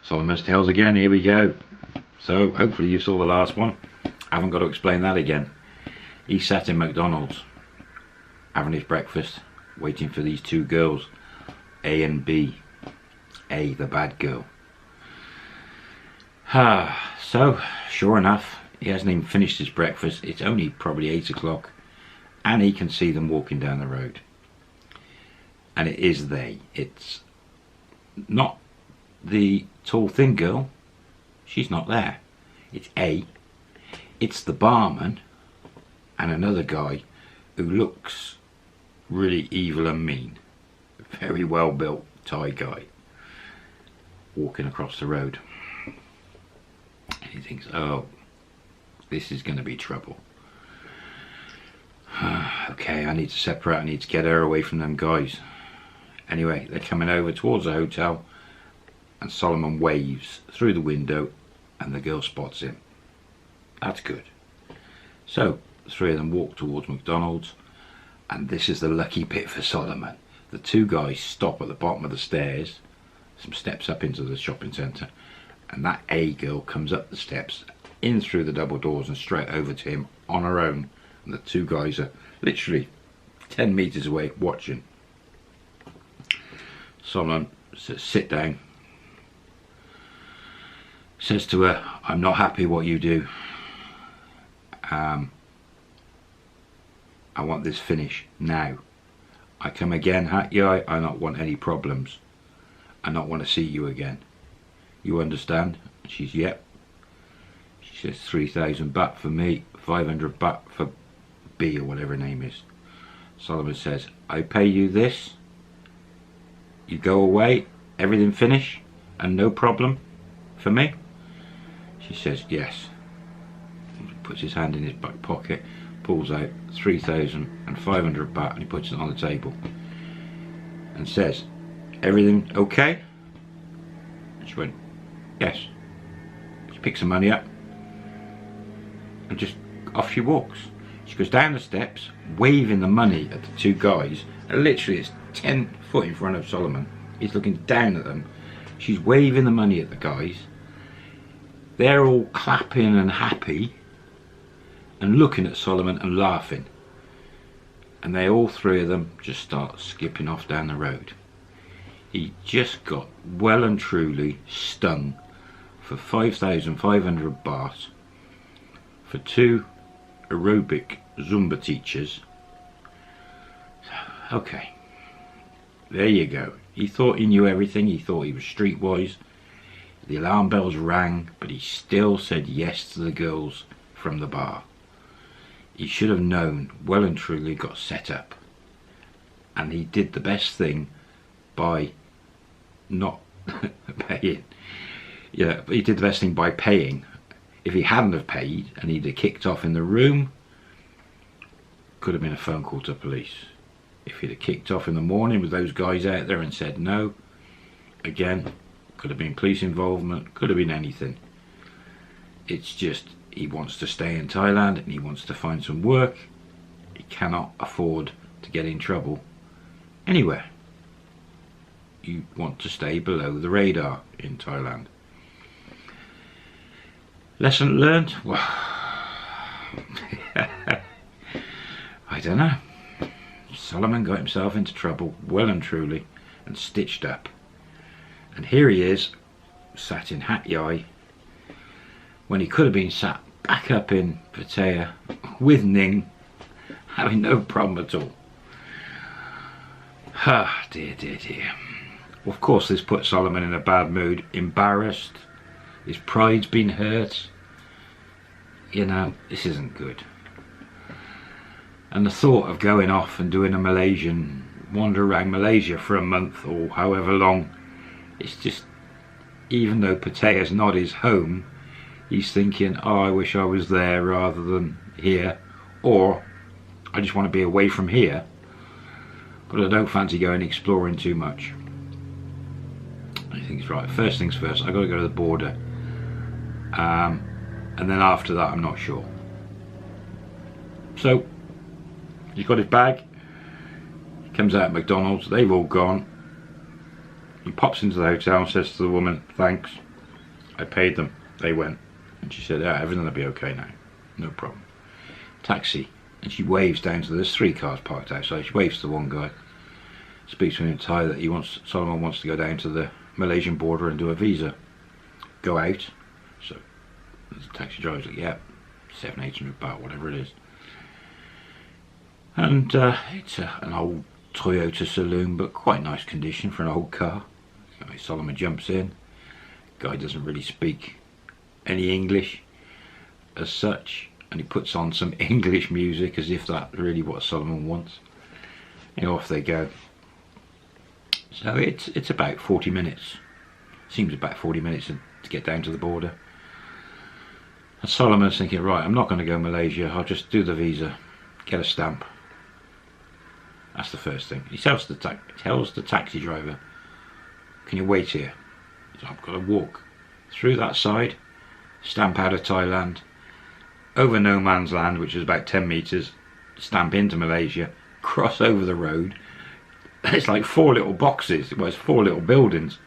Solomon's Tales again, here we go. So hopefully you saw the last one. I haven't got to explain that again. He sat in McDonald's having his breakfast, waiting for these two girls, A and B. A, the bad girl. So sure enough, he hasn't even finished his breakfast. It's only probably 8 o'clock and he can see them walking down the road. And it is they. It's not the tall thin girl. She's not there. It's A. It's the barman and another guy who looks really evil and mean. Very well built Thai guy walking across the road. And he thinks, oh, this is going to be trouble. Okay, I need to separate. I need to get her away from them guys. Anyway, they're coming over towards the hotel and Solomon waves through the window and the girl spots him. That's good. So the three of them walk towards McDonald's, and this is the lucky bit for Solomon. The two guys stop at the bottom of the stairs, some steps up into the shopping centre, and that A girl comes up the steps in through the double doors and straight over to him on her own, and the two guys are literally 10 metres away watching. Solomon says, sit down. Says to her, I'm not happy what you do. I want this finished now. I come again, Hatyai, I not want any problems. I not want to see you again. You understand? She's, yep. She says 3,000 baht for me, 500 baht for B or whatever her name is. Solomon says, I pay you this. You go away, everything finish, and no problem for me? She says, yes. He puts his hand in his back pocket, pulls out 3,500 baht and he puts it on the table and says, everything okay? And she went, yes. She picks the money up and just off she walks. She goes down the steps, waving the money at the two guys, and literally it's 10 foot in front of Solomon. He's looking down at them. She's waving the money at the guys. They're all clapping and happy and looking at Solomon and laughing. And they all three of them just start skipping off down the road. He just got well and truly stung for 5,500 baht for two aerobic Zumba teachers. Okay, there you go. He thought he knew everything. He thought he was streetwise. The alarm bells rang, but he still said yes to the girls from the bar. He should have known, well and truly got set up. And he did the best thing by not paying. Yeah, he did the best thing by paying. If he hadn't have paid and he'd have kicked off in the room, could have been a phone call to police. If he'd have kicked off in the morning with those guys out there and said no, again, could have been police involvement, could have been anything. It's just he wants to stay in Thailand and he wants to find some work. He cannot afford to get in trouble anywhere. You want to stay below the radar in Thailand. Lesson learned? Well, I don't know. Solomon got himself into trouble well and truly and stitched up. And here he is, sat in Hatyai, when he could have been sat back up in Pattaya with Ning, having no problem at all. Ah, dear, dear, dear. Well, of course this put Solomon in a bad mood, embarrassed, his pride's been hurt. You know, this isn't good. And the thought of going off and doing a Malaysian, wander around Malaysia for a month or however long, it's just, even though Pattaya's not his home, he's thinking, oh, I wish I was there rather than here, or I just want to be away from here, but I don't fancy going exploring too much. I think it's right. First things first, I've got to go to the border, and then after that I'm not sure. So he's got his bag, he comes out at McDonald's, they've all gone. He pops into the hotel and says to the woman, thanks, I paid them. They went. And she said, yeah, everything will be okay now. No problem. Taxi. And she waves down to, there's 3 cars parked outside. She waves to one guy. Speaks to him in Thai that Solomon wants to go down to the Malaysian border and do a visa. Go out. So the taxi driver's like, yeah, 700-800 baht, whatever it is. And it's an old Toyota saloon, but quite nice condition for an old car. Solomon jumps in. Guy doesn't really speak any English as such, and he puts on some English music as if that's really what Solomon wants. And off they go. So it's about 40 minutes. Seems about 40 minutes to get down to the border. And Solomon's thinking, right, I'm not going to go Malaysia. I'll just do the visa, get a stamp. That's the first thing. He tells the taxi driver, can you wait here? So I've got to walk through that side, stamp out of Thailand, over no man's land, which is about 10 meters, stamp into Malaysia, cross over the road. It's like 4 little boxes, well, it's 4 little buildings.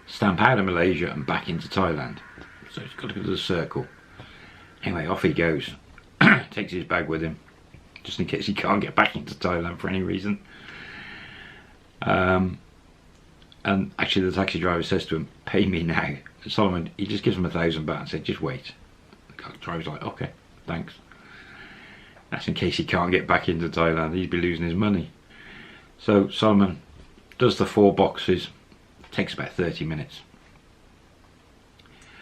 Stamp out of Malaysia and back into Thailand. So he's got to go to the circle. Anyway, off he goes. Takes his bag with him, just in case he can't get back into Thailand for any reason. And actually the taxi driver says to him, pay me now. And Solomon, he just gives him 1,000 baht and said, just wait. The driver's like, okay, thanks. That's in case he can't get back into Thailand, he'd be losing his money. So Solomon does the 4 boxes, takes about 30 minutes.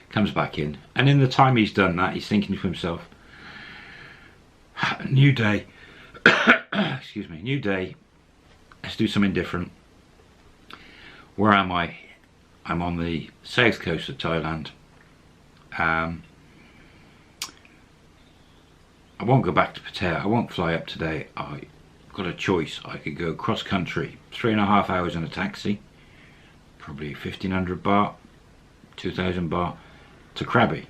Comes back in, and in the time he's done that, he's thinking to himself, new day, excuse me, new day, let's do something different. Where am I? I'm on the south coast of Thailand. I won't go back to Pattaya, I won't fly up today. I've got a choice. I could go cross country, 3.5 hours in a taxi, probably 1,500 baht, 2,000 baht, to Krabi.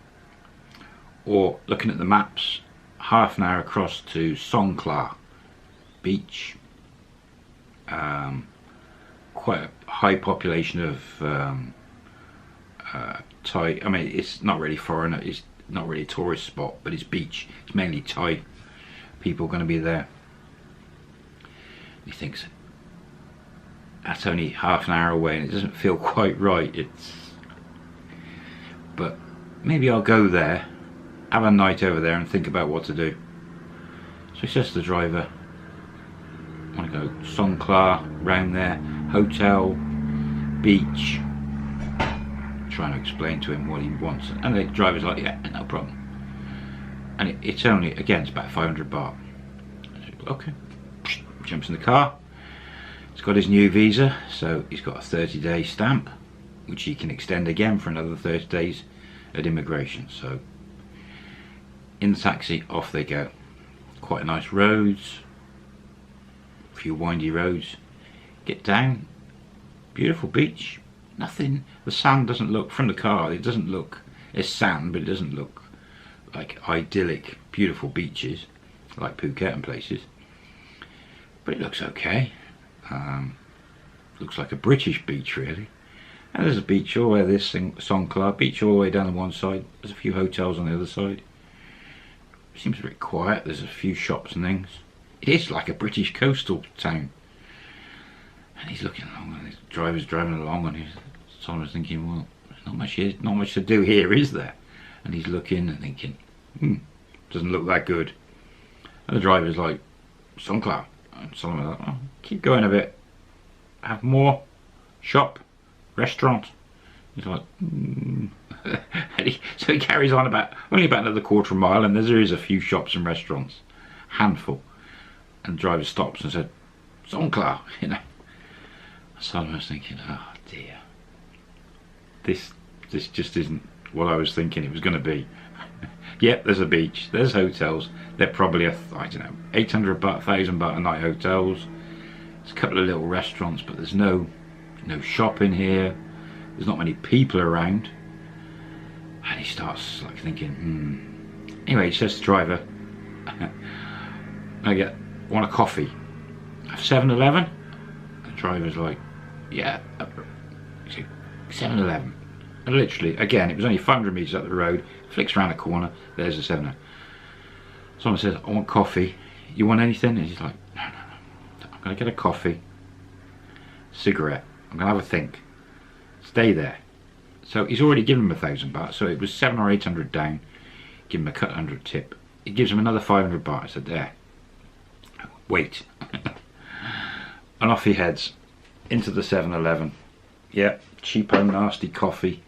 Or looking at the maps, half an hour across to Songkhla beach. Quite a high population of Thai. I mean, it's not really foreigner, it's not really a tourist spot, but it's beach. It's mainly Thai people going to be there. He thinks that's only half an hour away and it doesn't feel quite right. But maybe I'll go there, have a night over there and think about what to do. So he says to the driver, I want to go Songkhla, round there, hotel, beach. Trying to explain to him what he wants, and the driver's like, yeah, no problem. And it's only, again, it's about 500 baht. So, okay, jumps in the car. He's got his new visa, so he's got a 30-day stamp, which he can extend again for another 30 days at immigration. So in the taxi, off they go. Quite nice roads, a few windy roads. Get down, beautiful beach. Nothing, the sand doesn't look, from the car, it doesn't look, it's sand, but it doesn't look like idyllic, beautiful beaches, like Phuket and places. But it looks okay. Looks like a British beach, really. And there's a beach all the way, this Songkhla, beach all the way down on one side. There's a few hotels on the other side. It seems a bit quiet, there's a few shops and things. It is like a British coastal town. And he's looking along, and the driver's driving along, and Solomon's thinking, well, there's not much to do here, is there? And he's looking and thinking, doesn't look that good. And the driver's like, Songkhla. And Solomon's like, oh, keep going a bit. Have more. Shop. Restaurant. He's like, So he carries on only about another quarter of a mile, and there is a few shops and restaurants. Handful. And the driver stops and said, Songkhla, you know. So I was thinking, oh dear, this just isn't what I was thinking it was going to be. Yep, there's a beach, there's hotels, they're probably, I don't know, 800 baht, 1,000 baht a night hotels. There's a couple of little restaurants, but there's no shopping here, there's not many people around. And he starts like thinking, Anyway, he says to the driver, want a coffee? Have 7-Eleven? The driver's like, yeah, 7-Eleven. And literally, again, it was only 500 metres up the road, flicks around the corner, there's the 7. Someone says, I want coffee. You want anything? And he's like, no, no, no. I'm going to get a coffee, cigarette. I'm going to have a think. Stay there. So he's already given him 1,000 baht. So it was 700 or 800 down. Give him a cut 100 tip. He gives him another 500 baht. I said, there. Wait. And off he heads into the 7-Eleven. Yeah, cheapo, nasty coffee.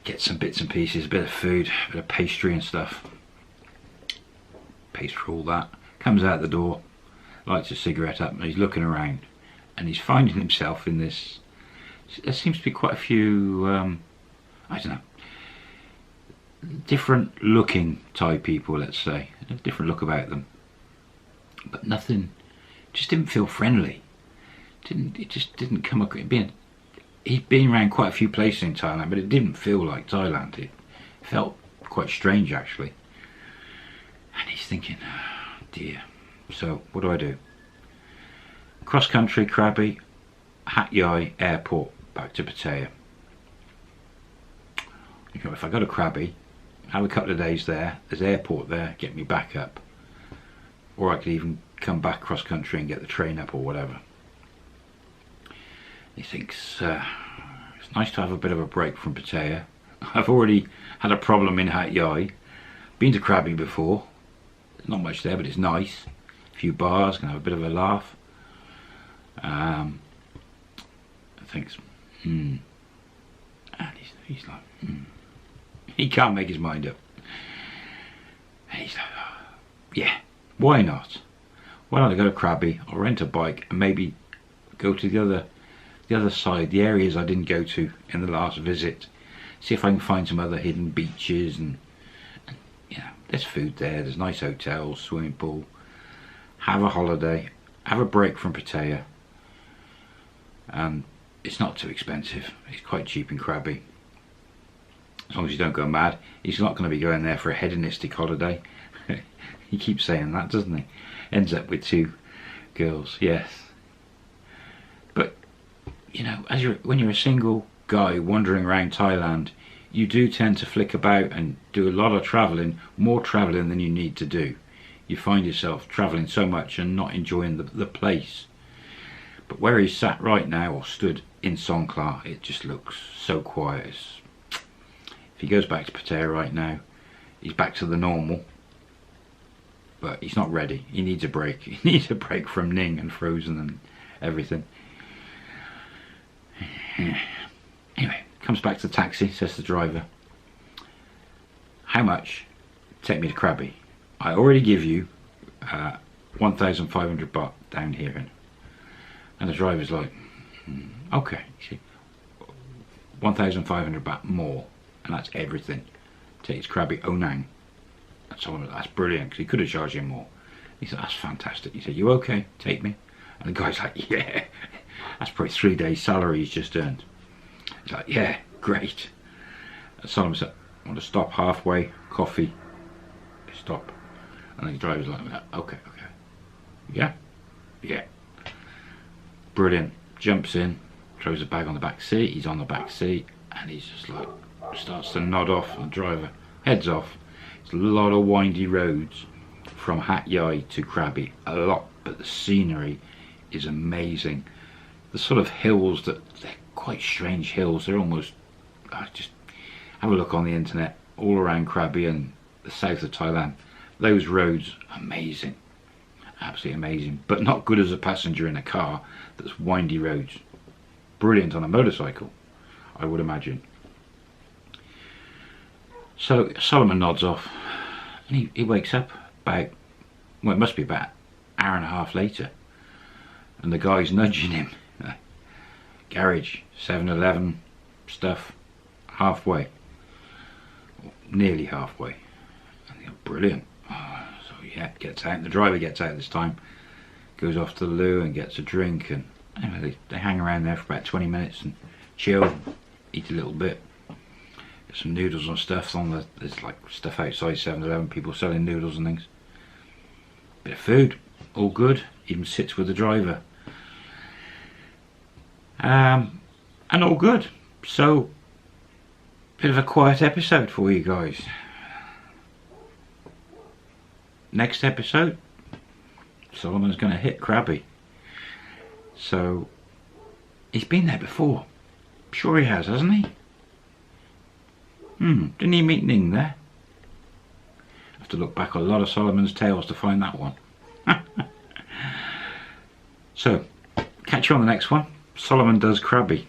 Get some bits and pieces, a bit of food, a bit of pastry and stuff. Pays for all that. Comes out the door, lights a cigarette up, and he's looking around. And he's finding himself in this. There seems to be quite a few, I don't know, different looking Thai people, let's say. A different look about them. But nothing, just didn't feel friendly. It just didn't come across. He'd been around quite a few places in Thailand, but it didn't feel like Thailand. It felt quite strange, actually. And he's thinking, oh dear. So what do? Cross country, Krabi, Hat Yai airport, back to Pattaya. You know, if I go to Krabi, have a couple of days there, there's airport there, get me back up. Or I could even come back cross country and get the train up or whatever. He thinks it's nice to have a bit of a break from Pattaya. I've already had a problem in Hat Yai. Been to Krabi before. There's not much there, but it's nice. A few bars, can have a bit of a laugh. I think, and he's like, He can't make his mind up. And he's like, oh, yeah, why not? Why don't I go to Krabi? I'll rent a bike and maybe go to the other side, the areas I didn't go to in the last visit. See if I can find some other hidden beaches and you know, there's food there, there's nice hotels, swimming pool. Have a holiday, have a break from Pattaya. And it's not too expensive. It's quite cheap in Krabi. As long as you don't go mad. He's not going to be going there for a hedonistic holiday. He keeps saying that, doesn't he? Ends up with 2 girls, yes. But you know, when you're a single guy wandering around Thailand, you do tend to flick about and do a lot of travelling, more travelling than you need to do. You find yourself travelling so much and not enjoying the place. But where he's sat right now, or stood in Songkhla, it just looks so quiet. If he goes back to Pattaya right now, he's back to the normal. But he's not ready. He needs a break. He needs a break from Ning and Frozen and everything. Anyway, comes back to the taxi, says to the driver, how much? Take me to Krabi. I already give you 1,500 baht down here. And the driver's like, okay, see, 1,500 baht more, and that's everything. Takes Krabi Onang. That's brilliant, because he could have charged him more. He said, that's fantastic. He said, you okay? Take me. And the guy's like, yeah. That's probably 3 days' salary he's just earned. He's like, yeah, great. And Solomon said, I want to stop halfway, coffee, stop. And the driver's like, okay. Yeah. Brilliant. Jumps in, throws a bag on the back seat. He's on the back seat, and he's just like, starts to nod off, and the driver heads off. It's a lot of windy roads from Hat Yai to Krabi, a lot, but the scenery is amazing. The sort of hills, they're quite strange hills. They're almost, just have a look on the internet, all around Krabi and the south of Thailand. Those roads, amazing, absolutely amazing, but not good as a passenger in a car. That's windy roads. Brilliant on a motorcycle, I would imagine. So Solomon nods off, and he wakes up about, well, it must be about an hour and a half later, and the guy's nudging him. Garage, 7-Eleven stuff, halfway, nearly halfway. And you go, brilliant. So yeah, gets out. The driver gets out this time, goes off to the loo and gets a drink, and anyway, they hang around there for about 20 minutes and chill, eat a little bit. Get some noodles and stuff on there's like stuff outside 7-Eleven, people selling noodles and things. Bit of food, all good. Even sits with the driver. And all good. So, bit of a quiet episode for you guys. Next episode, Solomon's going to hit Krabby. So, he's been there before. Sure he has, hasn't he? Didn't he meet Ning there? I have to look back a lot of Solomon's Tales to find that one. So, catch you on the next one. Solomon does Krabby.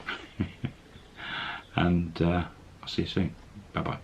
And I'll see you soon. Bye bye.